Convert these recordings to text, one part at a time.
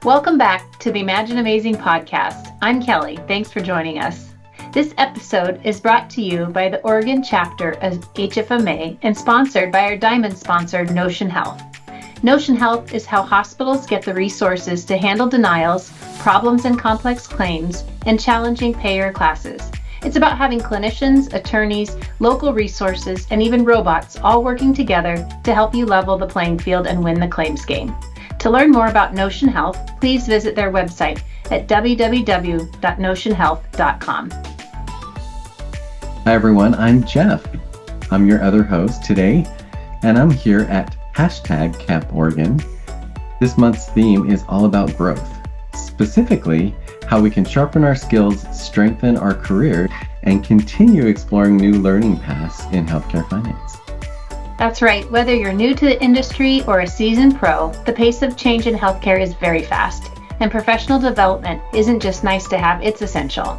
Welcome back to the Imagine Amazing podcast. I'm Kelly. Thanks for joining us. This episode is brought to you by the Oregon chapter of HFMA and sponsored by our diamond sponsor, Notion Health. Notion Health is how hospitals get the resources to handle denials, problems and complex claims, and challenging payer classes. It's about having clinicians, attorneys, local resources, and even robots all working together to help you level the playing field and win the claims game. To learn more about Notion Health, please visit their website at www.notionhealth.com. Hi everyone, I'm Jeff. I'm your other host today, and I'm here at #Camp Oregon. This month's theme is all about growth, specifically how we can sharpen our skills, strengthen our career, and continue exploring new learning paths in healthcare finance. That's right. Whether you're new to the industry or a seasoned pro, the pace of change in healthcare is very fast, and professional development isn't just nice to have, it's essential.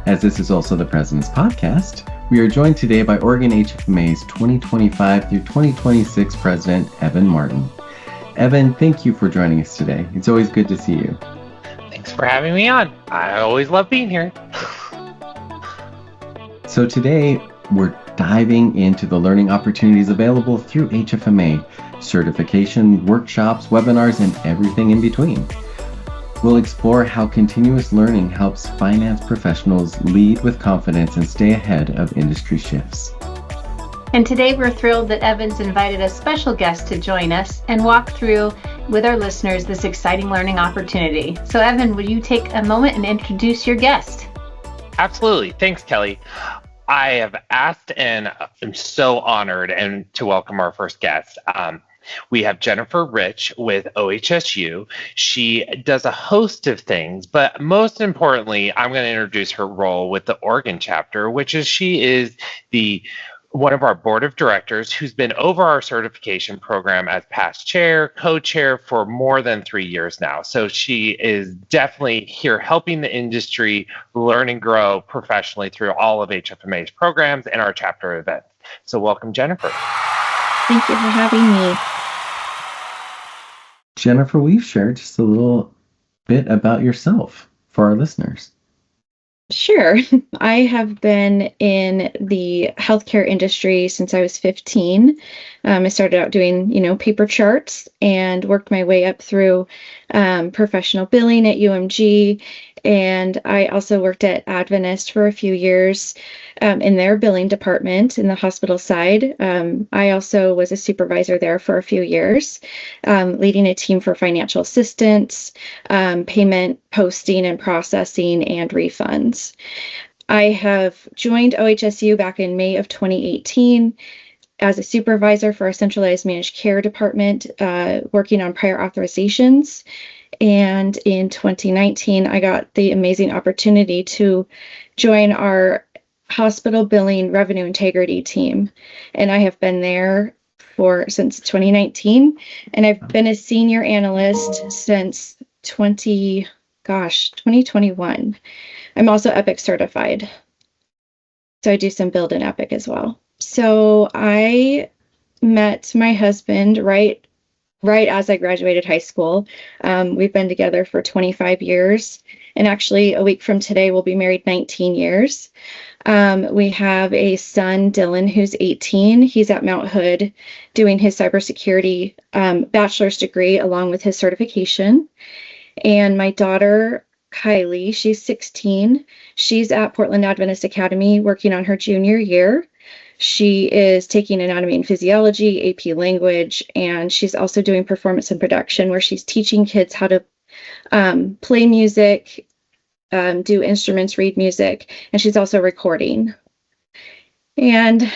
As this is also the President's Podcast, we are joined today by Oregon HFMA's 2025 through 2026 President, Evan Martin. Evan, thank you for joining us today. It's always good to see you. Thanks for having me on. I always love being here. So today, we're diving into the learning opportunities available through HFMA, certification, workshops, webinars, and everything in between. We'll explore how continuous learning helps finance professionals lead with confidence and stay ahead of industry shifts. And today we're thrilled that Evan's invited a special guest to join us and walk through with our listeners this exciting learning opportunity. So Evan, would you take a moment and introduce your guest? Absolutely. Thanks, Kelly. I have asked and I'm so honored to welcome our first guest. We have Jennifer Rich with OHSU. She does a host of things, but most importantly, I'm going to introduce her role with the Oregon chapter, which is she is one of our board of directors who's been over our certification program as past chair, co-chair for more than 3 years now. So she is definitely here helping the industry learn and grow professionally through all of HFMA's programs and our chapter events. So welcome, Jennifer. Thank you for having me. Jennifer, will you share just a little bit about yourself for our listeners? Sure. I have been in the healthcare industry since I was 15. I started out doing, paper charts and worked my way up through professional billing at UMG. And I also worked at Adventist for a few years in their billing department in the hospital side. I also was a supervisor there for a few years, leading a team for financial assistance, payment posting and processing, and refunds. I have joined OHSU back in May of 2018 as a supervisor for a centralized managed care department, working on prior authorizations. And in 2019, I got the amazing opportunity to join our hospital billing revenue integrity team. And I have been there since 2019. And I've been a senior analyst since 2021. I'm also Epic certified. So I do some build in Epic as well. So I met my husband right as I graduated high school. We've been together for 25 years. And actually, a week from today, we'll be married 19 years. We have a son, Dylan, who's 18. He's at Mount Hood doing his cybersecurity bachelor's degree along with his certification. And my daughter, Kylie, she's 16. She's at Portland Adventist Academy working on her junior year. She is taking anatomy and physiology, AP language, and she's also doing performance and production where she's teaching kids how to play music, do instruments, read music, and she's also recording. And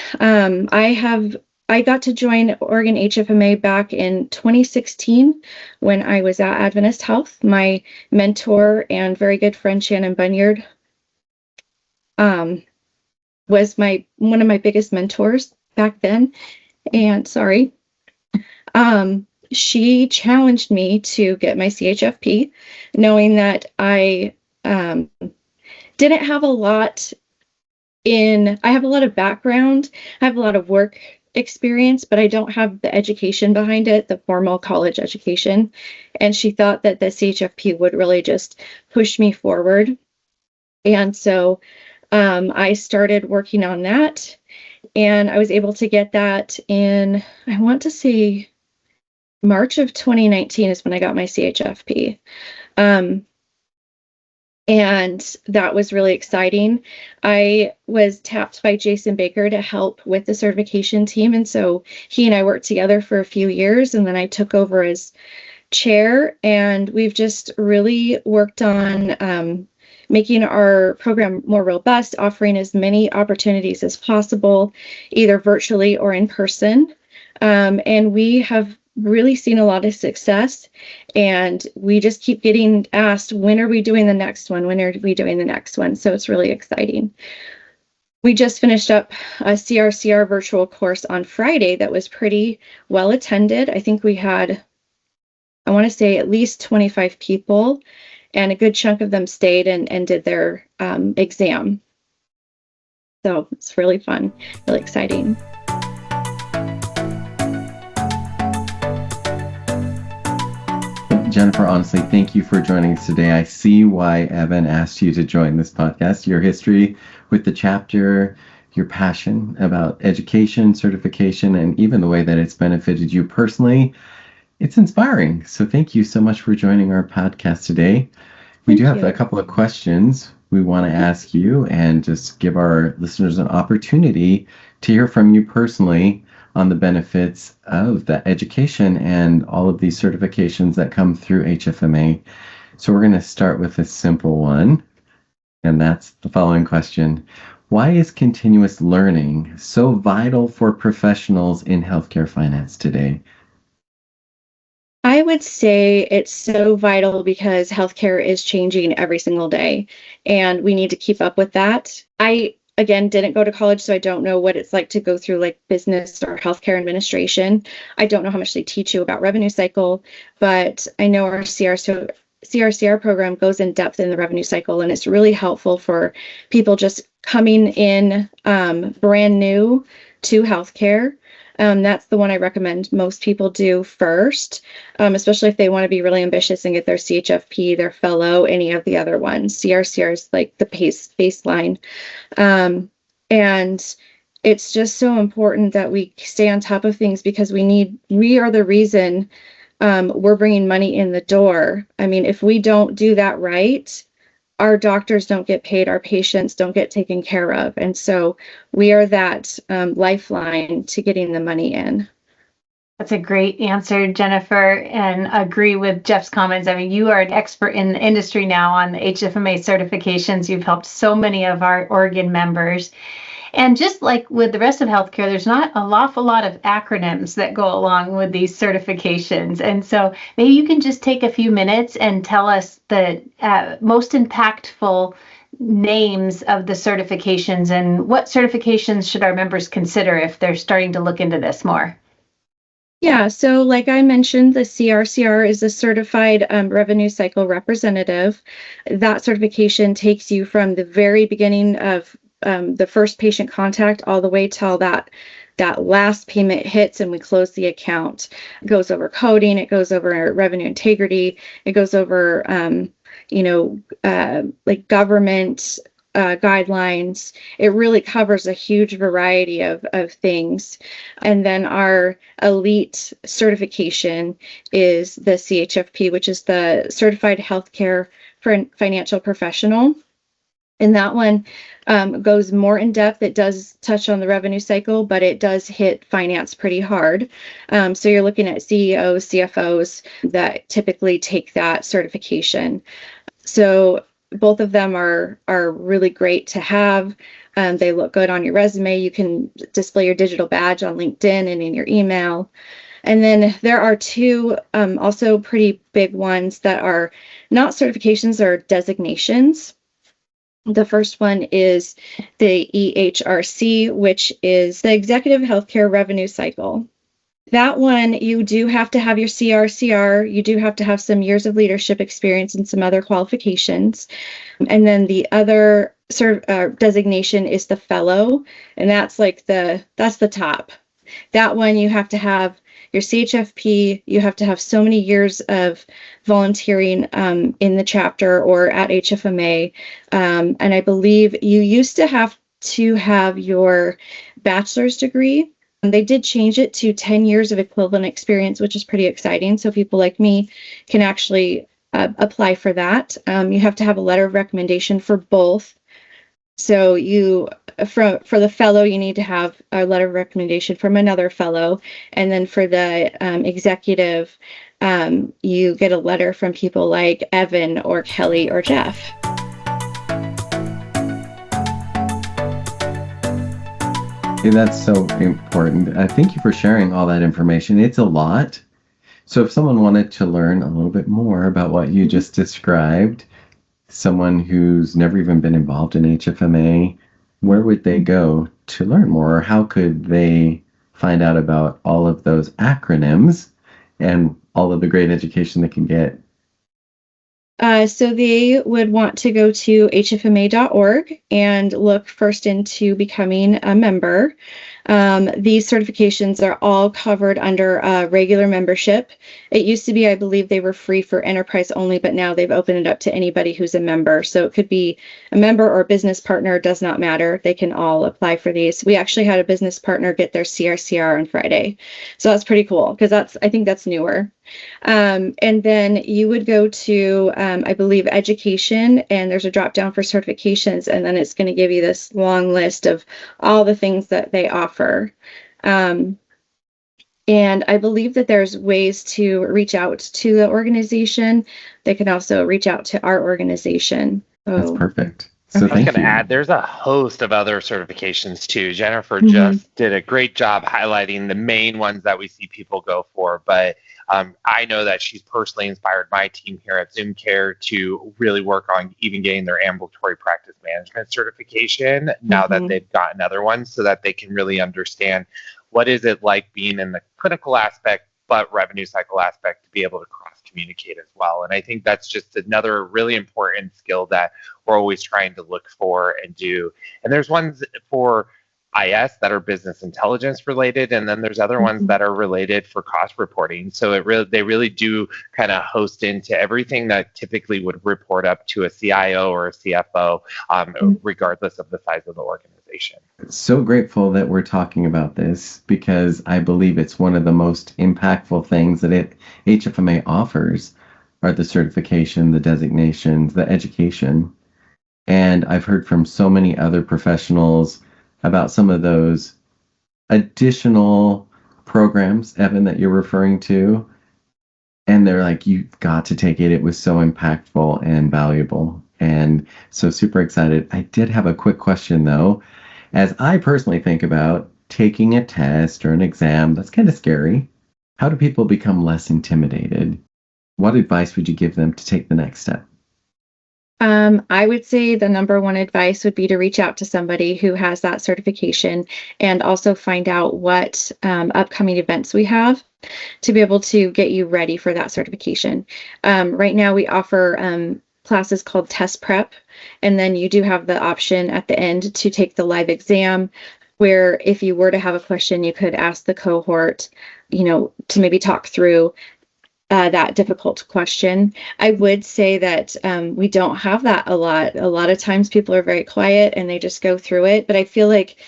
I got to join Oregon HFMA back in 2016 when I was at Adventist Health. My mentor and very good friend, Shannon Bunyard, was one of my biggest mentors back then. And she challenged me to get my CHFP, knowing that I didn't have a lot I have a lot of background. I have a lot of work experience, but I don't have the education behind it, the formal college education. And she thought that the CHFP would really just push me forward. And so I started working on that, and I was able to get that in, I want to say, March of 2019 is when I got my CHFP. And that was really exciting. I was tapped by Jason Baker to help with the certification team. And so he and I worked together for a few years, and then I took over as chair. And we've just really worked on making our program more robust, offering as many opportunities as possible, either virtually or in person. And we have really seen a lot of success, and we just keep getting asked, when are we doing the next one? When are we doing the next one? So it's really exciting. We just finished up a CRCR virtual course on Friday that was pretty well attended. I think we had, I want to say, at least 25 people, and a good chunk of them stayed and did their exam. So it's really fun, really exciting. Jennifer, honestly, thank you for joining us today. I see why Evan asked you to join this podcast. Your history with the chapter, your passion about education, certification, and even the way that it's benefited you personally, it's inspiring. So thank you so much for joining our podcast today. We do have a couple of questions we want to ask you, and just give our listeners an opportunity to hear from you personally on the benefits of that education and all of these certifications that come through HFMA. So we're going to start with a simple one, and that's the following question. Why is continuous learning so vital for professionals in healthcare finance today? I would say it's so vital because healthcare is changing every single day, and we need to keep up with that. I, again, didn't go to college, so I don't know what it's like to go through like business or healthcare administration. I don't know how much they teach you about revenue cycle, but I know our CRCR program goes in depth in the revenue cycle, and it's really helpful for people just coming in brand new to healthcare. That's the one I recommend most people do first, especially if they want to be really ambitious and get their CHFP, their fellow, any of the other ones. CRCR is like the baseline. And it's just so important that we stay on top of things, because we are the reason we're bringing money in the door. I mean, if we don't do that right, our doctors don't get paid, our patients don't get taken care of. And so we are that lifeline to getting the money in. That's a great answer, Jennifer, and agree with Jeff's comments. I mean, you are an expert in the industry now on the HFMA certifications. You've helped so many of our Oregon members. And just like with the rest of healthcare, there's not an awful lot of acronyms that go along with these certifications. And so maybe you can just take a few minutes and tell us the most impactful names of the certifications, and what certifications should our members consider if they're starting to look into this more. Yeah, so like I mentioned, the CRCR is a certified revenue cycle representative. That certification takes you from the very beginning of the first patient contact all the way till that last payment hits and we close the account. It goes over coding, it goes over revenue integrity, it goes over like government guidelines. It really covers a huge variety of things. And then our elite certification is the CHFP, which is the Certified Healthcare Financial Professional. And that one goes more in depth. It does touch on the revenue cycle, but it does hit finance pretty hard. So you're looking at CEOs, CFOs that typically take that certification. So both of them are really great to have. They look good on your resume. You can display your digital badge on LinkedIn and in your email. And then there are two also pretty big ones that are not certifications, or designations. The first one is the EHRC, which is the Executive Healthcare Revenue Cycle. That one, you do have to have your CRCR, you do have to have some years of leadership experience and some other qualifications. And then the other designation is the fellow, and that's the top. That one, you have to have your CHFP, you have to have so many years of volunteering in the chapter or at HFMA. And I believe you used to have your bachelor's degree. And they did change it to 10 years of equivalent experience, which is pretty exciting. So people like me can actually apply for that. You have to have a letter of recommendation for both. So for the fellow, you need to have a letter of recommendation from another fellow. And then for the executive, you get a letter from people like Evan or Kelly or Jeff. Hey, that's so important. Thank you for sharing all that information. It's a lot. So if someone wanted to learn a little bit more about what you just described, someone who's never even been involved in HFMA, where would they go to learn more? Or how could they find out about all of those acronyms and all of the great education they can get? So they would want to go to hfma.org and look first into becoming a member. These certifications are all covered under regular membership. It used to be, I believe, they were free for enterprise only, but now they've opened it up to anybody who's a member. So it could be a member or a business partner, does not matter. They can all apply for these. We actually had a business partner get their CRCR on Friday. So that's pretty cool because I think that's newer. And then you would go to, I believe, education, and there's a drop down for certifications, and then it's going to give you this long list of all the things that they offer. And I believe that there's ways to reach out to the organization. They can also reach out to our organization. That's perfect. So I was going to add, there's a host of other certifications too. Jennifer just did a great job highlighting the main ones that we see people go for. But I know that she's personally inspired my team here at Zoom Care to really work on even getting their ambulatory practice management certification now that they've gotten other ones, so that they can really understand what is it like being in the clinical aspect, but revenue cycle aspect, to be able to cross communicate as well. And I think that's just another really important skill that we're always trying to look for and do. And there's ones for IS that are business intelligence related, and then there's other ones that are related for cost reporting. So they really do kind of host into everything that typically would report up to a CIO or a CFO, regardless of the size of the organization. So grateful that we're talking about this, because I believe it's one of the most impactful things that HFMA offers are the certification, the designations, the education. And I've heard from so many other professionals about some of those additional programs, Evan, that you're referring to. And they're like, you've got to take it. It was so impactful and valuable. And so super excited. I did have a quick question, though. As I personally think about taking a test or an exam, that's kind of scary. How do people become less intimidated? What advice would you give them to take the next step? I would say the number one advice would be to reach out to somebody who has that certification, and also find out what upcoming events we have to be able to get you ready for that certification. Right now we offer classes called test prep, and then you do have the option at the end to take the live exam, where if you were to have a question, you could ask the cohort, to maybe talk through that difficult question. I would say that we don't have that a lot. A lot of times people are very quiet and they just go through it. But I feel like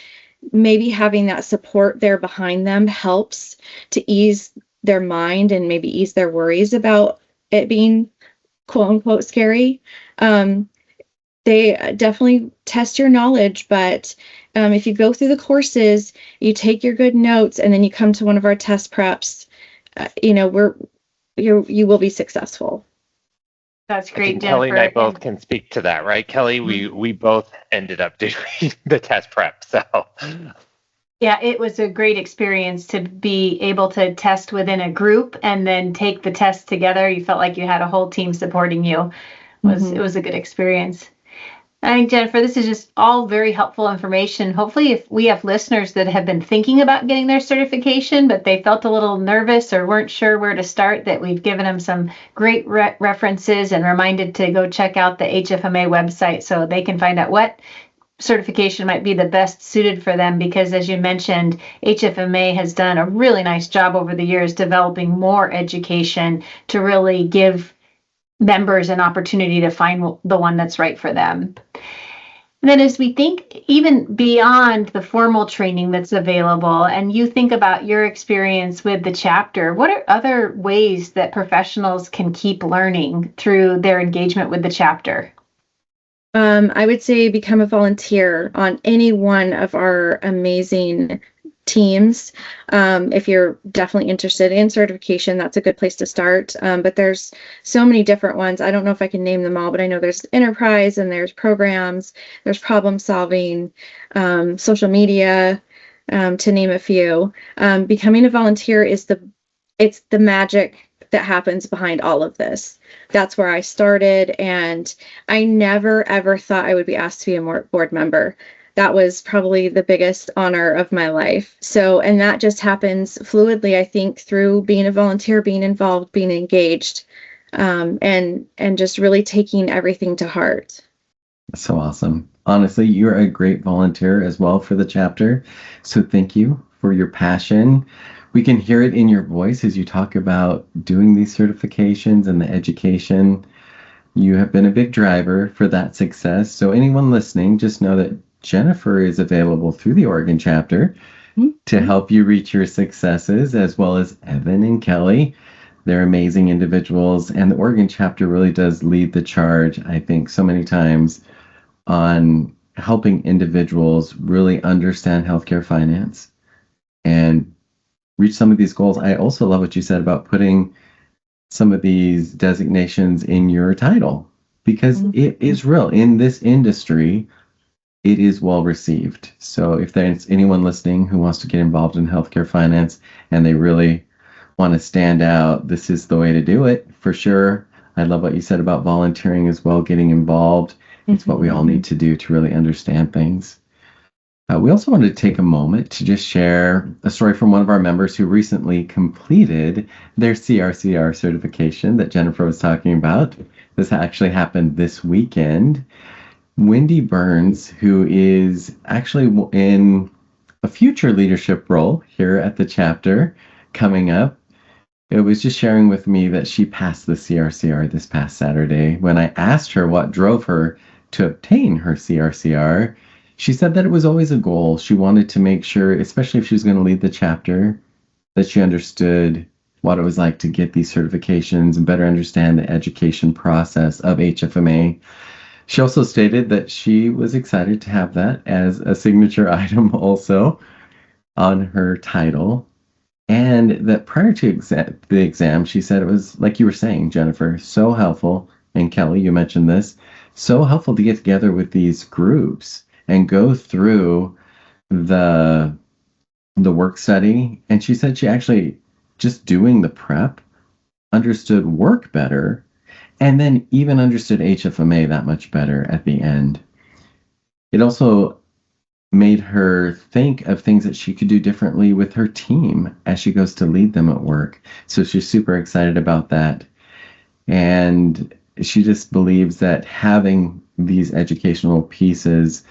maybe having that support there behind them helps to ease their mind and maybe ease their worries about it being quote unquote scary. They definitely test your knowledge, but if you go through the courses, you take your good notes, and then you come to one of our test preps, you will be successful. That's great, Jennifer. Kelly and I both can speak to that, right, Kelly? We both ended up doing the test prep, so. Yeah, it was a great experience to be able to test within a group and then take the test together. You felt like you had a whole team supporting you. It was a good experience. I think, Jennifer, this is just all very helpful information. Hopefully, if we have listeners that have been thinking about getting their certification, but they felt a little nervous or weren't sure where to start, that we've given them some great references and reminded to go check out the HFMA website so they can find out what certification might be the best suited for them because, as you mentioned, HFMA has done a really nice job over the years developing more education to really give members an opportunity to find the one that's right for them. And then as we think even beyond the formal training that's available, and you think about your experience with the chapter, what are other ways that professionals can keep learning through their engagement with the chapter? I would say become a volunteer on any one of our amazing teams. If you're definitely interested in certification, that's a good place to start. But there's so many different ones. I don't know if I can name them all, but I know there's enterprise and there's programs, there's problem solving, social media, to name a few. Becoming a volunteer is it's the magic that happens behind all of this. That's where I started, and I never ever thought I would be asked to be a board member. That was probably the biggest honor of my life. So, and that just happens fluidly, I think, through being a volunteer, being involved, being engaged, and just really taking everything to heart. That's so awesome. Honestly, you're a great volunteer as well for the chapter. So thank you for your passion. We can hear it in your voice as you talk about doing these certifications and the education. You have been a big driver for that success. So anyone listening, just know that Jennifer is available through the Oregon chapter to help you reach your successes, as well as Evan and Kelly. They're amazing individuals, and the Oregon chapter really does lead the charge, I think, so many times on helping individuals really understand healthcare finance and reach some of these goals. I also love what you said about putting some of these designations in your title, because it is real in this industry. It is well received. So if there's anyone listening who wants to get involved in healthcare finance and they really want to stand out, this is the way to do it for sure. I love what you said about volunteering as well, getting involved. It's what we all need to do to really understand things. We also wanted to take a moment to just share a story from one of our members who recently completed their CRCR certification that Jennifer was talking about. This actually happened this weekend. Wendy Burns, who is actually in a future leadership role here at the chapter coming up, it was just sharing with me that she passed the CRCR this past Saturday. When I asked her what drove her to obtain her CRCR, she said that it was always a goal. She wanted to make sure, especially if she was going to lead the chapter, that she understood what it was like to get these certifications and better understand the education process of HFMA. She also stated that she was excited to have that as a signature item also on her title. And that prior to the exam, she said it was, like you were saying, Jennifer, so helpful. And Kelly, you mentioned this, so helpful to get together with these groups and go through the work study. And she said she actually, just doing the prep, understood work better, and then even understood HFMA that much better at the end. It also made her think of things that she could do differently with her team as she goes to lead them at work. So she's super excited about that. And she just believes that having these educational pieces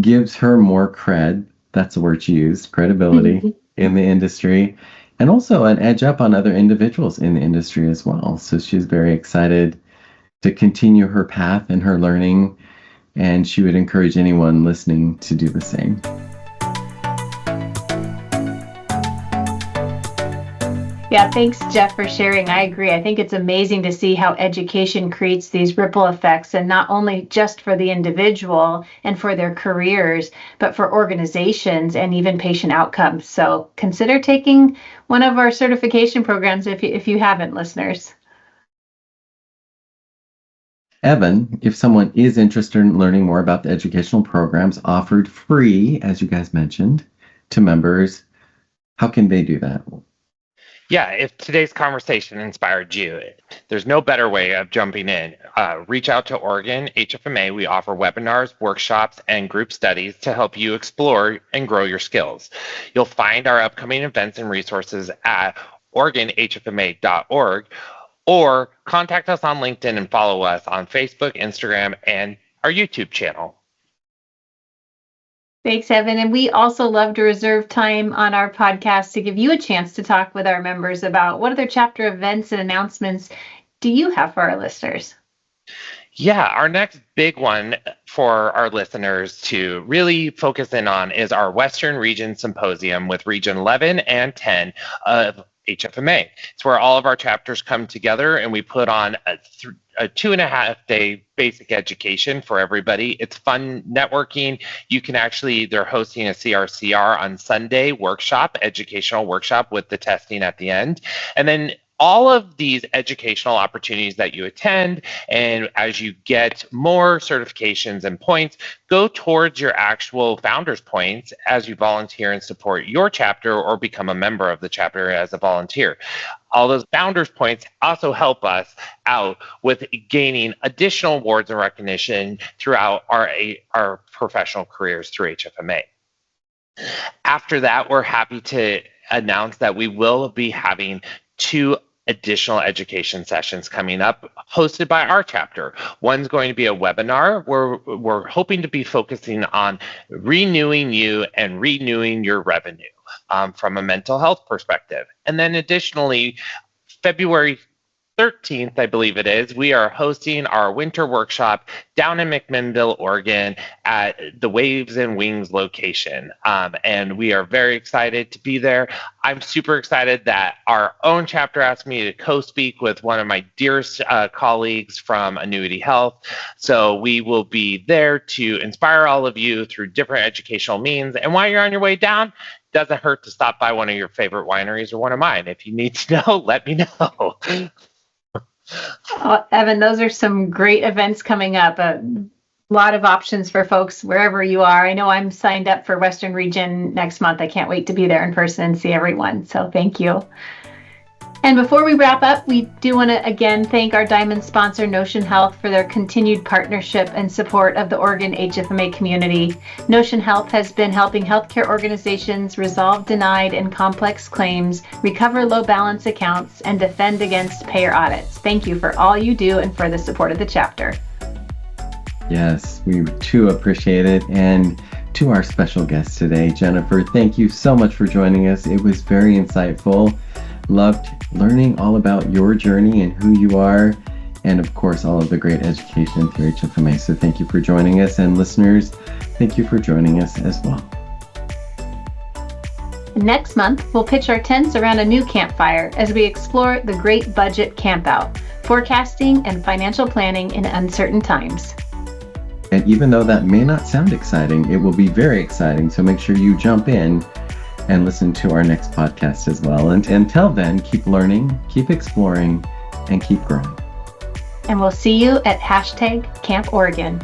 gives her more cred. That's the word she used, credibility in the industry, and also an edge up on other individuals in the industry as well. So she's very excited to continue her path and her learning, and she would encourage anyone listening to do the same. Yeah, thanks, Jeff, for sharing. I agree. I think it's amazing to see how education creates these ripple effects, and not only just for the individual and for their careers, but for organizations and even patient outcomes. So consider taking one of our certification programs if you haven't, listeners. Evan, if someone is interested in learning more about the educational programs offered free, as you guys mentioned, to members, how can they do that? Yeah, if today's conversation inspired you, there's no better way of jumping in. Reach out to Oregon HFMA. We offer webinars, workshops, and group studies to help you explore and grow your skills. You'll find our upcoming events and resources at OregonHFMA.org, or contact us on LinkedIn and follow us on Facebook, Instagram, and our YouTube channel. Thanks, Evan. And we also love to reserve time on our podcast to give you a chance to talk with our members about what other chapter events and announcements do you have for our listeners? Yeah, our next big one for our listeners to really focus in on is our Western Region Symposium with Region 11 and 10 of HFMA. It's where all of our chapters come together and we put on a 2.5-day basic education for everybody. It's fun networking. You can actually, they're hosting a CRCR on Sunday workshop, educational workshop with the testing at the end. And then all of these educational opportunities that you attend, and as you get more certifications and points, go towards your actual founder's points as you volunteer and support your chapter or become a member of the chapter as a volunteer. All those founders points also help us out with gaining additional awards and recognition throughout our professional careers through HFMA. After that, we're happy to announce that we will be having 2 additional education sessions coming up hosted by our chapter. One's going to be a webinar where we're hoping to be focusing on renewing you and renewing your revenue from a mental health perspective. And then additionally, February 13th, I believe it is, we are hosting our winter workshop down in McMinnville, Oregon at the Waves and Wings location. And we are very excited to be there. I'm super excited that our own chapter asked me to co-speak with one of my dearest colleagues from Annuity Health. So we will be there to inspire all of you through different educational means. And while you're on your way down, doesn't hurt to stop by one of your favorite wineries or one of mine. If you need to know, let me know. Oh, Evan, those are some great events coming up. A lot of options for folks wherever you are. I know I'm signed up for Western Region next month. I can't wait to be there in person and see everyone. So thank you. And before we wrap up, we do want to again thank our Diamond sponsor, Notion Health, for their continued partnership and support of the Oregon HFMA community. Notion Health has been helping healthcare organizations resolve denied and complex claims, recover low balance accounts, and defend against payer audits. Thank you for all you do and for the support of the chapter. Yes, we too appreciate it. And to our special guest today, Jennifer, thank you so much for joining us. It was very insightful. Loved learning all about your journey and who you are, and of course, all of the great education through HFMA. So thank you for joining us, and listeners, thank you for joining us as well. Next month, we'll pitch our tents around a new campfire as we explore the Great Budget Campout, forecasting and financial planning in uncertain times. And even though that may not sound exciting, it will be very exciting. So make sure you jump in and listen to our next podcast as well. And until then, keep learning, keep exploring, and keep growing. And we'll see you at #Camp Oregon.